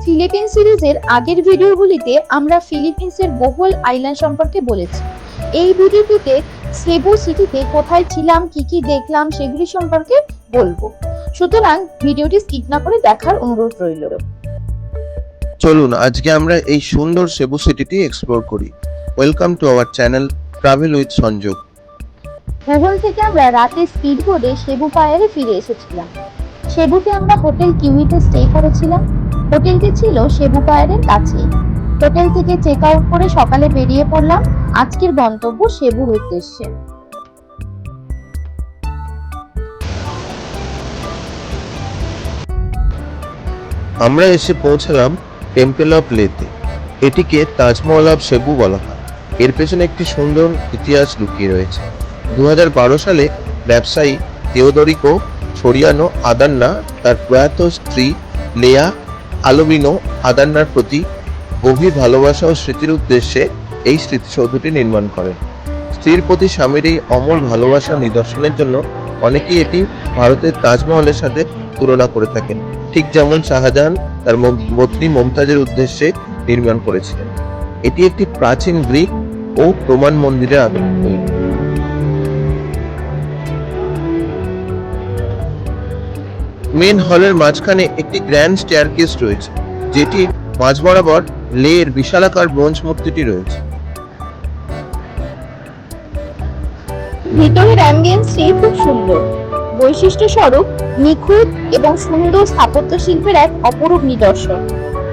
ফিলিপিন সিরিজের আগের ভিডিওগুলিতে আমরা ফিলিপিন্সের বোহল আইল্যান্ড সম্পর্কে বলেছি। এই ভিডিওটিতে সেবু সিটিতে কোথায় ছিলাম, কি কি দেখলাম সেগুলি সম্পর্কে বলবো। সুতরাং ভিডিওটি স্কিপ না করে দেখার অনুরোধ রইল। চলুন আজকে আমরা এই সুন্দর সেবু সিটিটি এক্সপ্লোর করি। Welcome to our channel travel with সংযোগ। বোহল থেকে আমরা রাতে স্পিড বোটে সেবু পায়ারে ফিরে এসেছিলাম। সেবুতে আমরা হোটেল কিউইতে স্টে করেছিলাম। হোটেলটি ছিল সেবু পায়ারের কাছেই। হোটেল থেকে চেক আউট করে সকালে বেরিয়ে পড়লাম আজকের গন্তব্য সেবুর উদ্দেশ্যে। আমরা এসে পৌঁছালাম টেম্পল অফ লেতে। এটিকে তাজমহল অফ সেবু বলা হয়। এর পেছনে একটি সুন্দর ইতিহাস লুকিয়ে রয়েছে। 2012 সালে ব্যবসায়ী তেওদরিকো সরিয়ানো আদান্না তার প্রয়াত স্ত্রী লেয়া আলোবিনো আদান্নার প্রতি গভীর ভালোবাসা ও স্মৃতির উদ্দেশ্যে এই স্মৃতিসৌধটি নির্মাণ করেন। স্ত্রীর প্রতি স্বামীর এই অমর ভালোবাসা নিদর্শনের জন্য অনেকেই এটি ভারতের তাজমহলের সাথে তুলনা করে থাকেন, ঠিক যেমন শাহজাহান তার পত্নী মমতাজের উদ্দেশ্যে নির্মাণ করেছিলেন। এটি একটি প্রাচীন গ্রিক ও রোমান মন্দিরের আদলে তৈরি। মেন হলের মাঝখানে একটি গ্র্যান্ড স্টেয়ারকেস রয়েছে, যেটি মাঝ বরাবর লের বিশালাকার ব্রোঞ্জ মূর্তিটি রয়েছে। ভিতরের অ্যাম্বিয়েন্সটি খুব সুন্দর, বৈশিষ্ট্য স্বরূপ নিখুঁত এবং সুন্দর স্থাপত্য শিল্পের এক অপরূপ নিদর্শন।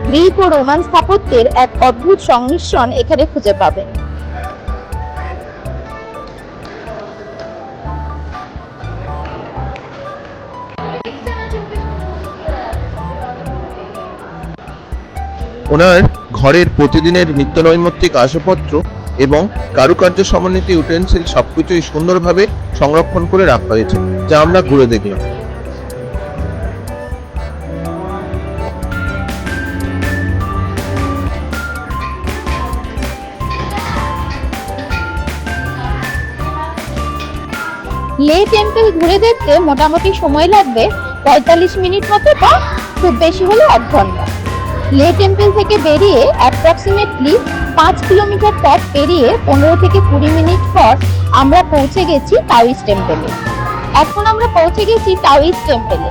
গ্রিক ও রোমান স্থাপত্যের এক অদ্ভুত সংমিশ্রণ এখানে খুঁজে পাবেন। ওনার ঘরের প্রতিদিনের নিত্যনৈমিত্তিক আসবাবপত্র এবং কারুকার্য সমন্বিত ইউটেন্সিল সবকিছুই সুন্দরভাবে সংরক্ষণ করে রাখা হয়েছে, যা আমরা ঘুরে দেখলাম। লে টেম্পল ঘুরে দেখতে মোটামুটি সময় লাগবে 45 মিনিট মতো, বা খুব বেশি হলে 1 ঘন্টা। লে টেম্পল থেকে বেরিয়ে অ্যাপ্রক্সিমেটলি 5 কিলোমিটার পথ পেরিয়ে 15 থেকে 20 মিনিট পর আমরা পৌঁছে গেছি টাওয়িস টেম্পলে। এখন আমরা পৌঁছে গেছি টাওয়িস টেম্পলে,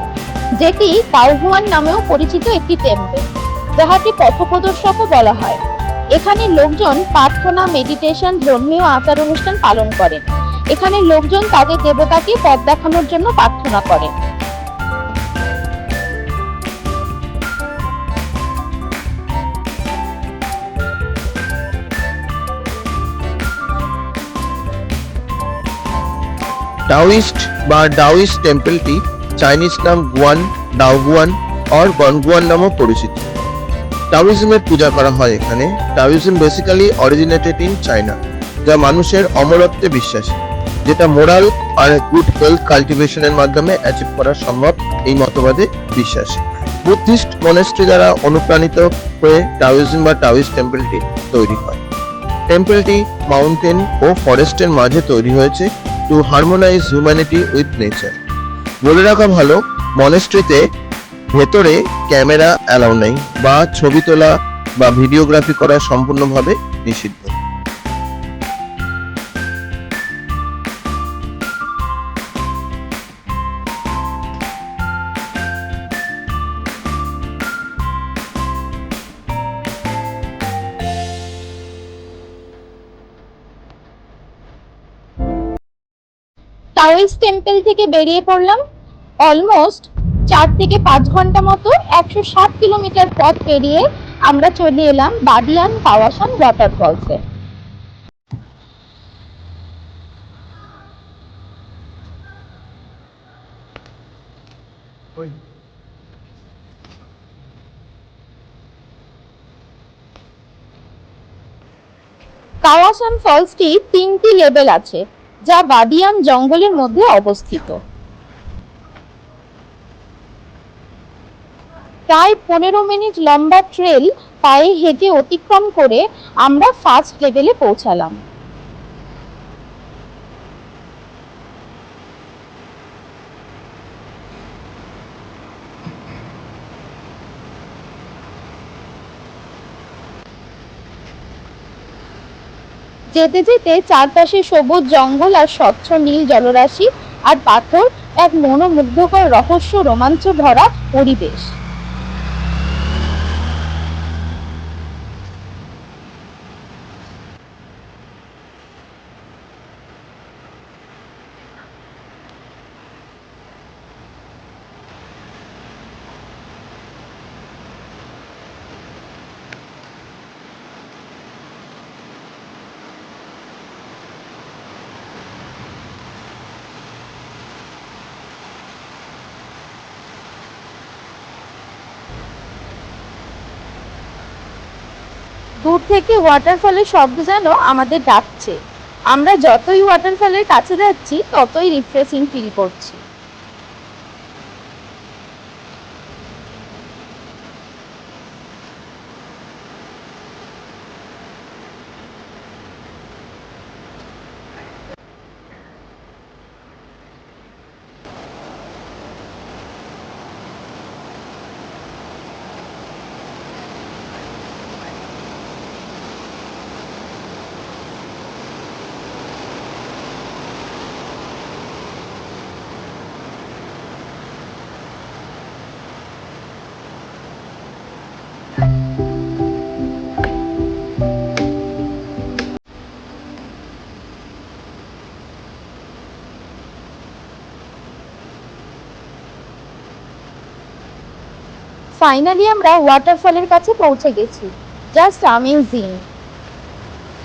যেটি কাওহুয়ান নামেও পরিচিত একটি টেম্পল, যাহাকে পথপ্রদর্শকও বলা হয়। এখানে লোকজন প্রার্থনা, মেডিটেশন, ধর্মীয় আচার অনুষ্ঠান পালন করেন। এখানে লোকজন তাদের দেবতাকে পথ দেখানোর জন্য প্রার্থনা করেন। টাওয়িস্ট বা ডাওয়িস্ট টেম্পলটি চাইনিজ নাম গুয়ান, ডাওগুয়ান অর গনগুয়ান নামেও পরিচিত। টাওয়িজমের পূজা করা হয় এখানে। টাওয়িজম বেসিক্যালি অরিজিনেটেড ইন চায়না, যা মানুষের অমরত্বে বিশ্বাসী, যেটা মোরাল আর গুড হেলথ কাল্টিভেশনের মাধ্যমে অ্যাচিভ করা সম্ভব, এই মতবাদে বিশ্বাসী। বুদ্ধিস্ট মনেস্ট্রি দ্বারা অনুপ্রাণিত হয়ে টাওয়িজম বা টাওয়িস্ট টেম্পলটি তৈরি হয়। টেম্পলটি মাউন্টেন ও ফরেস্টের মাঝে তৈরি হয়েছে to harmonise humanity with nature. বলে রাখা ভালো, মনেস্ট্রিতে ভেতরে ক্যামেরা অ্যালাউ নেই, বা ছবি তোলা বা ভিডিওগ্রাফি করা সম্পূর্ণভাবে নিষিদ্ধ। টাওয়িস টেম্পল থেকে বেরিয়ে পড়লাম। অলমোস্ট 4 থেকে 5 ঘন্টা মতো 107 কিলোমিটার পথ পেরিয়ে আমরা চলে এলাম বাদিয়ান কাওয়াসান ওয়াটারফলসে। কাওয়াসান ফলসটি 3টি লেভেল আছে, যা বাদিয়ান জঙ্গলের মধ্যে অবস্থিত। প্রায় 15 মিনিট লম্বা ট্রেল পায়ে হেঁটে অতিক্রম করে আমরা ফার্স্ট লেভেলে পৌঁছালাম। যেতে যেতে চারপাশে সবুজ জঙ্গল আর স্বচ্ছ নীল জলরাশি আর পাথর, এক মনোমুগ্ধকর রহস্য রোমাঞ্চ ভরা পরিবেশ। দূর থেকে ওয়াটারফলের শব্দ যেন আমাদের ডাকছে। আমরা যতই ওয়াটারফলের কাছে যাচ্ছি ততই রিফ্রেশিং ফিল করছি। ফাইনালি আমরা ওয়াটারফলের কাছে পৌঁছে গেছি। Just amazing.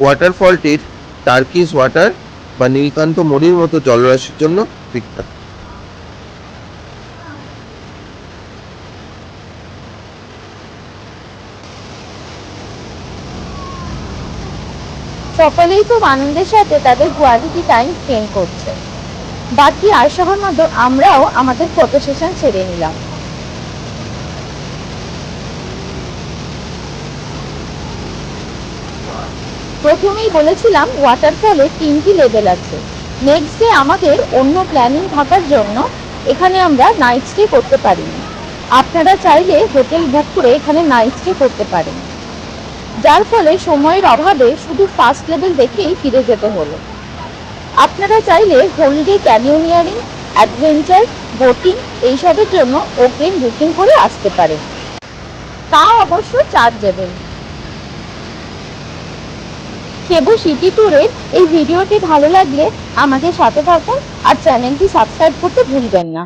ওয়াটারফলটির টার্কিশ ওয়াটার বা নীলকান্ত মণির মতো জলরাশির জন্য বিখ্যাত। সকলেই খুব আনন্দের সাথে তাদের কোয়ালিটি টাইম স্পেন্ড করছে। বাকি আর সবার মতো আমরাও আমাদের ফটো সেশন ছেড়ে নিলাম। প্রথমেই বলেছিলাম ওয়াটারফলে 3টি লেভেল আছে। নেক্সট ডে আমাদের অন্য প্ল্যানিং থাকার জন্য এখানে আমরা নাইট স্টে করতে পারিনি। আপনারা চাইলে হোটেল বুক করে এখানে নাইট স্টে করতে পারেন, যার ফলে সময়ের অভাবে শুধু ফার্স্ট লেভেল দেখেই ফিরে যেতে হলো। আপনারা চাইলে হোল ডে ক্যানিওনিয়ারিং, অ্যাডভেঞ্চার, বোটিং এইসবের জন্য অগ্রিম বুকিং করে আসতে পারেন, তা অবশ্য চার্জেবল। সেবু সিটি ট্যুরের এই ভিডিওটি ভালো লাগলে আমাদের সাথে থাকুন আর চ্যানেলটি সাবস্ক্রাইব করতে ভুলবেন না।